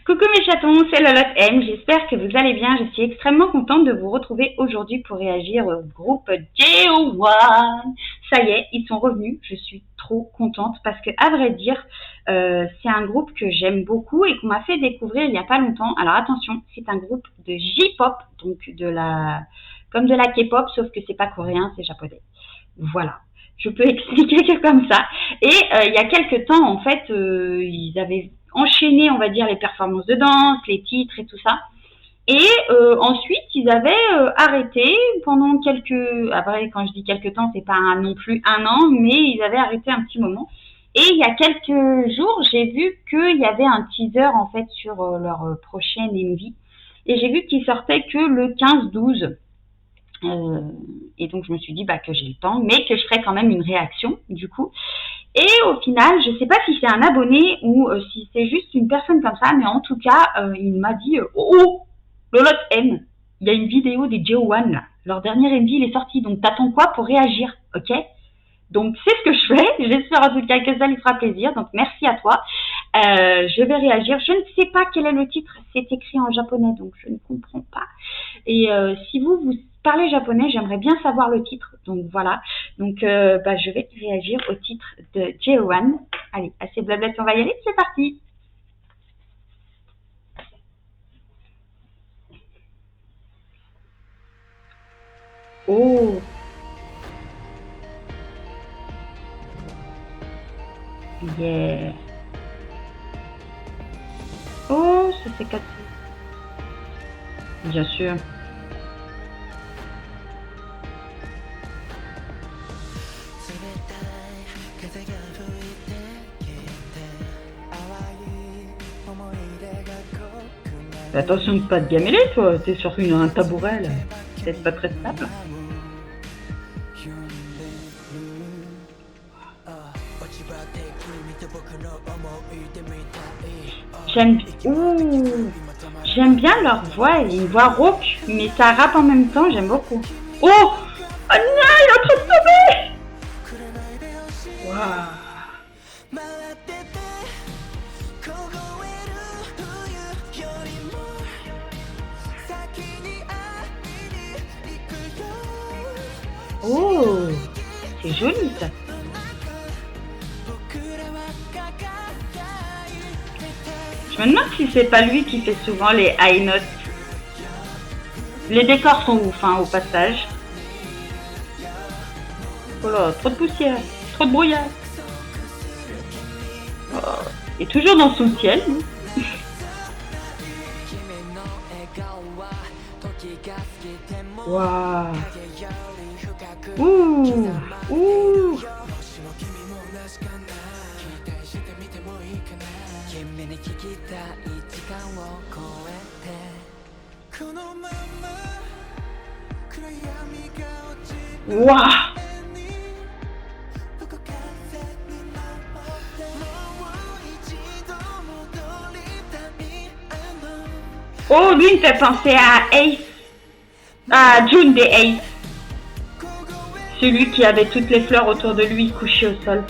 Coucou mes chatons, c'est Lolotte M, j'espère que vous allez bien. Je suis extrêmement contente de vous retrouver aujourd'hui pour réagir au groupe JO1. Ça y est, ils sont revenus, je suis trop contente parce que, à vrai dire, c'est un groupe que j'aime beaucoup et qu'on m'a fait découvrir il n'y a pas longtemps. Alors attention, c'est un groupe de J-pop, donc comme de la K-pop, sauf que c'est pas coréen, c'est japonais. Voilà. Je peux expliquer que comme ça. Et il y a quelques temps, en fait, ils avaient enchaîné, on va dire, les performances de danse, les titres et tout ça. Et ensuite, ils avaient arrêté pendant quelques... Après, quand je dis quelques temps, c'est pas non plus un an, mais ils avaient arrêté un petit moment. Et il y a quelques jours, j'ai vu qu'il y avait un teaser, en fait, sur leur prochaine MV. Et j'ai vu qu'ils sortaient que le 15-12. Et donc je me suis dit que j'ai le temps, mais que je ferai quand même une réaction du coup. Et au final, je sais pas si c'est un abonné ou si c'est juste une personne comme ça, mais en tout cas, il m'a dit oh, Lolotte M, il y a une vidéo des JO1 là. Leur dernier MV il est sorti, donc t'attends quoi pour réagir, ok? Donc c'est ce que je fais. J'espère en tout cas que ça lui fera plaisir. Donc merci à toi. Je vais réagir. Je ne sais pas quel est le titre. C'est écrit en japonais, donc je ne comprends pas. Et si vous parlez japonais, j'aimerais bien savoir le titre. Donc voilà. Donc je vais réagir au titre de JO1. Allez, assez blabla, on va y aller. C'est parti. Oh. Yeah. Oh, ça s'est cassé. Bien sûr. Attention de pas te gameler, toi. T'es sur un tabouret, là. Peut-être pas très stable. J'aime bien leur voix, une voix rauque, mais ça rappe en même temps, j'aime beaucoup. Oh, oh non, il est en train de tomber. Waouh. Oh, c'est joli ça. Je me demande si c'est pas lui qui fait souvent les high notes. Les décors sont ouf, au passage. Oh là, trop de poussière, trop de brouillard. Oh, et toujours dans son ciel. Waouh. Ouh, ouh. Waouh. Oh, lui, il me fait penser à Ace. À June des Ace. Celui qui avait toutes les fleurs autour de lui couchées au sol.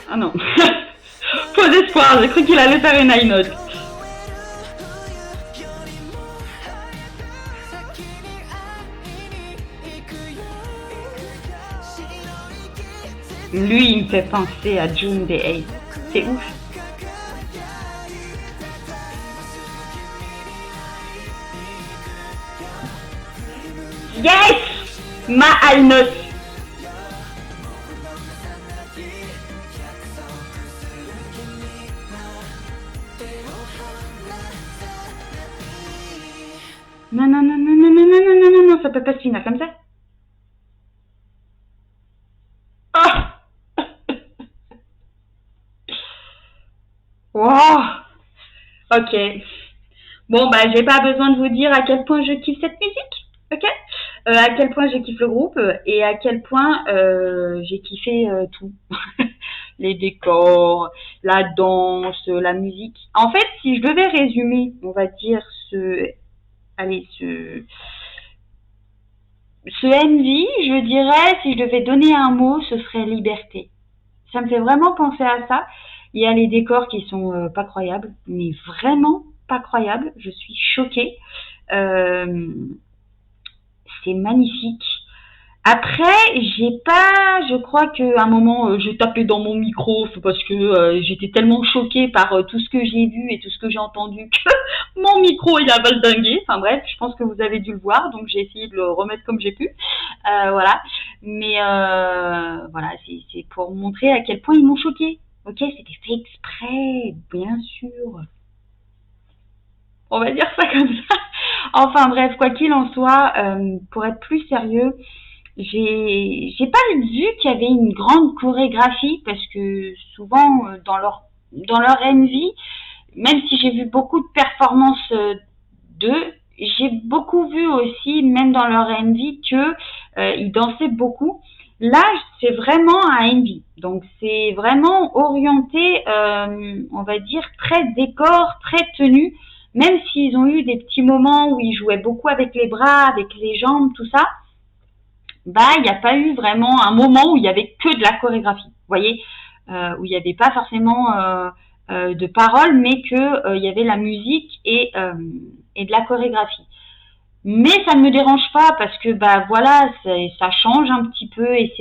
Ah non. Faux espoir, j'ai cru qu'il allait faire une high note. Lui, il me fait penser à June des Ace. C'est ouf. Yes! Ma high note. Non, non, non, non, non, non, non, non, non, non, non, ça peut pas se finir comme ça. Ah. Wow. Ok. Bon, bah, j'ai pas besoin de vous dire à quel point je kiffe cette musique. Ok. À quel point je kiffe le groupe et à quel point j'ai kiffé tout. Les décors, la danse, la musique. En fait, si je devais résumer, on va dire allez, ce Envy, je dirais, si je devais donner un mot, ce serait liberté. Ça me fait vraiment penser à ça. Il y a les décors qui sont pas croyables, mais vraiment pas croyables. Je suis choquée. Euh, c'est magnifique. Après, j'ai pas, je crois qu'à un moment, j'ai tapé dans mon micro parce que j'étais tellement choquée par tout ce que j'ai vu et tout ce que j'ai entendu que mon micro il a valdingué. Enfin bref, je pense que vous avez dû le voir, donc j'ai essayé de le remettre comme j'ai pu. Voilà. Mais voilà, c'est pour montrer à quel point ils m'ont choquée. Ok, c'était fait exprès, bien sûr. On va dire ça comme ça. Enfin bref, quoi qu'il en soit, pour être plus sérieux, j'ai pas vu qu'il y avait une grande chorégraphie parce que souvent dans leur MV, même si j'ai vu beaucoup de performances d'eux, j'ai beaucoup vu aussi, même dans leur MV, que ils dansaient beaucoup. Là, c'est vraiment un MV, donc c'est vraiment orienté, on va dire, très décor, très tenue. Même s'ils ont eu des petits moments où ils jouaient beaucoup avec les bras, avec les jambes, tout ça, bah il n'y a pas eu vraiment un moment où il y avait que de la chorégraphie. Vous voyez, où il n'y avait pas forcément de paroles, mais que il y avait la musique et de la chorégraphie. Mais ça ne me dérange pas parce que bah voilà, ça change un petit peu et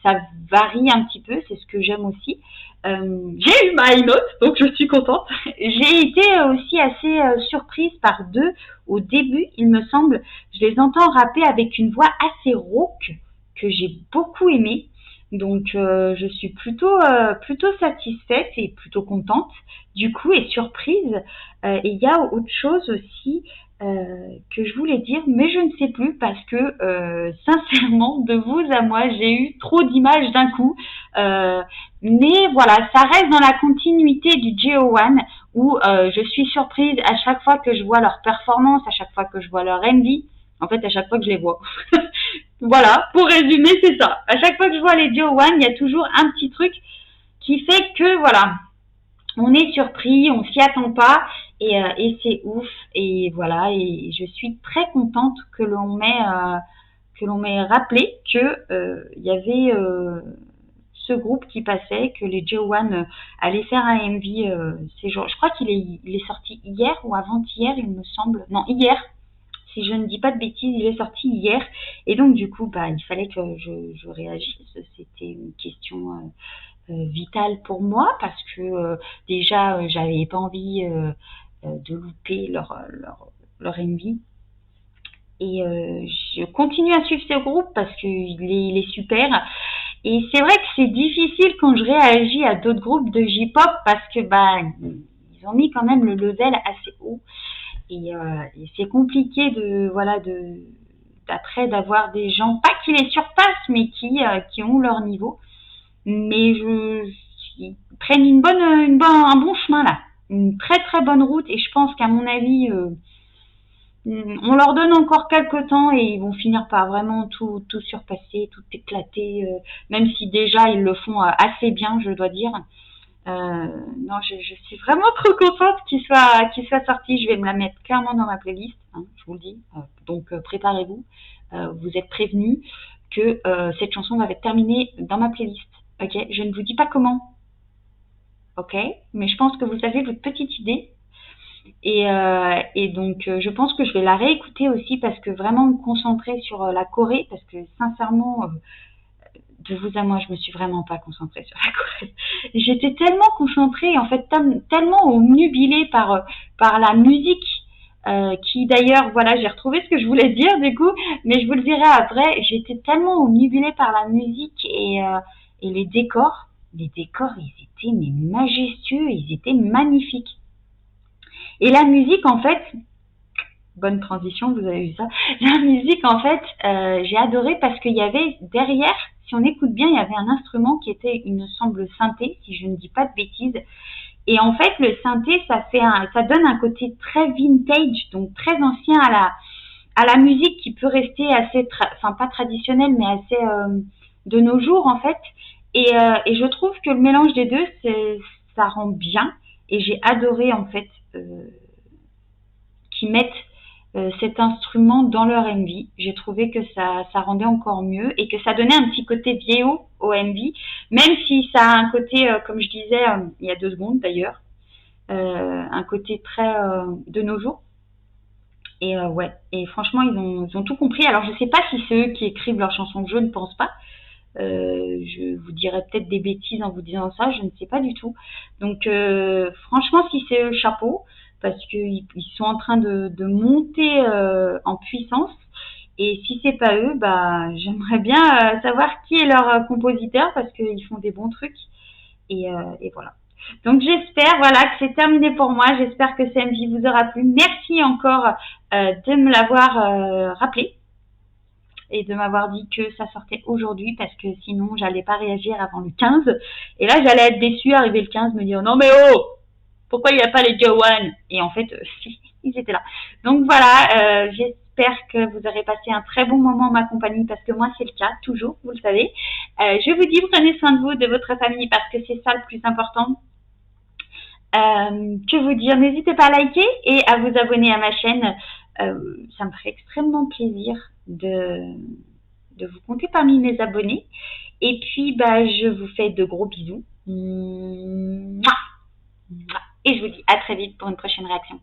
ça varie un petit peu, c'est ce que j'aime aussi. J'ai eu ma high note, donc je suis contente. J'ai été aussi assez surprise par deux au début, il me semble. Je les entends rapper avec une voix assez rauque que j'ai beaucoup aimée. Donc je suis plutôt satisfaite et plutôt contente du coup et surprise. Et il y a autre chose aussi que je voulais dire, mais je ne sais plus parce que sincèrement, de vous à moi, j'ai eu trop d'images d'un coup. Euh, mais voilà, ça reste dans la continuité du JO1 où je suis surprise à chaque fois que je vois leur performance, à chaque fois que je vois leur MV. En fait, à chaque fois que je les vois. Voilà, pour résumer, c'est ça. À chaque fois que je vois les JO1, il y a toujours un petit truc qui fait que, voilà, on est surpris, on s'y attend pas et c'est ouf et voilà et je suis très contente que l'on m'ait rappelé que il y avait ce groupe qui passait, que les Joe One allaient faire un MV ces jours. Je crois il est sorti hier ou avant-hier, il me semble. Non, hier. Si je ne dis pas de bêtises, il est sorti hier. Et donc, du coup, bah, il fallait que je réagisse. C'était une question vitale pour moi parce que déjà j'avais pas envie de louper leur MV et je continue à suivre ce groupe parce qu'il est super et c'est vrai que c'est difficile quand je réagis à d'autres groupes de J-pop parce que bah ils ont mis quand même le level assez haut et c'est compliqué de voilà de d'après d'avoir des gens pas qui les surpassent mais qui ont leur niveau mais ils prennent un bon chemin là, une très très bonne route et je pense qu'à mon avis, on leur donne encore quelques temps et ils vont finir par vraiment tout surpasser, tout éclater, même si déjà ils le font assez bien, je dois dire. Non, je suis vraiment trop contente qu'il soit sorti. Je vais me la mettre clairement dans ma playlist, hein, je vous le dis. Donc préparez-vous. Vous êtes prévenus que cette chanson va être terminée dans ma playlist. Ok, je ne vous dis pas comment. Ok, mais je pense que vous avez votre petite idée. Et donc, je pense que je vais la réécouter aussi parce que vraiment me concentrer sur la Corée, parce que sincèrement, de vous à moi, je me suis vraiment pas concentrée sur la Corée. J'étais tellement concentrée, en fait, tellement omnubilée par la musique, qui d'ailleurs, voilà, j'ai retrouvé ce que je voulais dire du coup, mais je vous le dirai après. J'étais tellement omnubilée par la musique et les décors. Les décors, ils étaient mais majestueux, ils étaient magnifiques. Et la musique, en fait, bonne transition, vous avez vu ça. La musique, en fait, j'ai adoré parce qu'il y avait derrière, si on écoute bien, il y avait un instrument qui était, il me semble, synthé, si je ne dis pas de bêtises. Et en fait, le synthé, ça donne un côté très vintage, donc très ancien à la musique qui peut rester assez, enfin pas traditionnelle, mais assez de nos jours en fait. Et je trouve que le mélange des deux, ça rend bien. Et j'ai adoré en fait qu'ils mettent cet instrument dans leur MV. J'ai trouvé que ça rendait encore mieux et que ça donnait un petit côté vieillot au MV, même si ça a un côté, comme je disais il y a 2 secondes d'ailleurs, un côté très de nos jours. Et ouais, et franchement, ils ont tout compris. Alors, je sais pas si c'est eux qui écrivent leurs chansons, je ne pense pas. Je vous dirais peut-être des bêtises en vous disant ça, je ne sais pas du tout. Donc, franchement, si c'est eux, chapeau, parce qu'ils sont en train de monter en puissance. Et si c'est pas eux, bah, j'aimerais bien savoir qui est leur compositeur, parce qu'ils font des bons trucs. Et voilà. Donc j'espère voilà que c'est terminé pour moi. J'espère que ce MV vous aura plu. Merci encore de me l'avoir rappelé et de m'avoir dit que ça sortait aujourd'hui parce que sinon j'allais pas réagir avant le 15. Et là j'allais être déçue, arriver le 15, me dire non mais oh, pourquoi il n'y a pas les Joan? Et en fait si, ils étaient là. Donc voilà, j'espère que vous aurez passé un très bon moment en ma compagnie parce que moi c'est le cas, toujours, vous le savez. Je vous dis prenez soin de vous, de votre famille parce que c'est ça le plus important. Que vous dire, n'hésitez pas à liker et à vous abonner à ma chaîne. Ça me ferait extrêmement plaisir de vous compter parmi mes abonnés. Et puis, bah, je vous fais de gros bisous. Et je vous dis à très vite pour une prochaine réaction.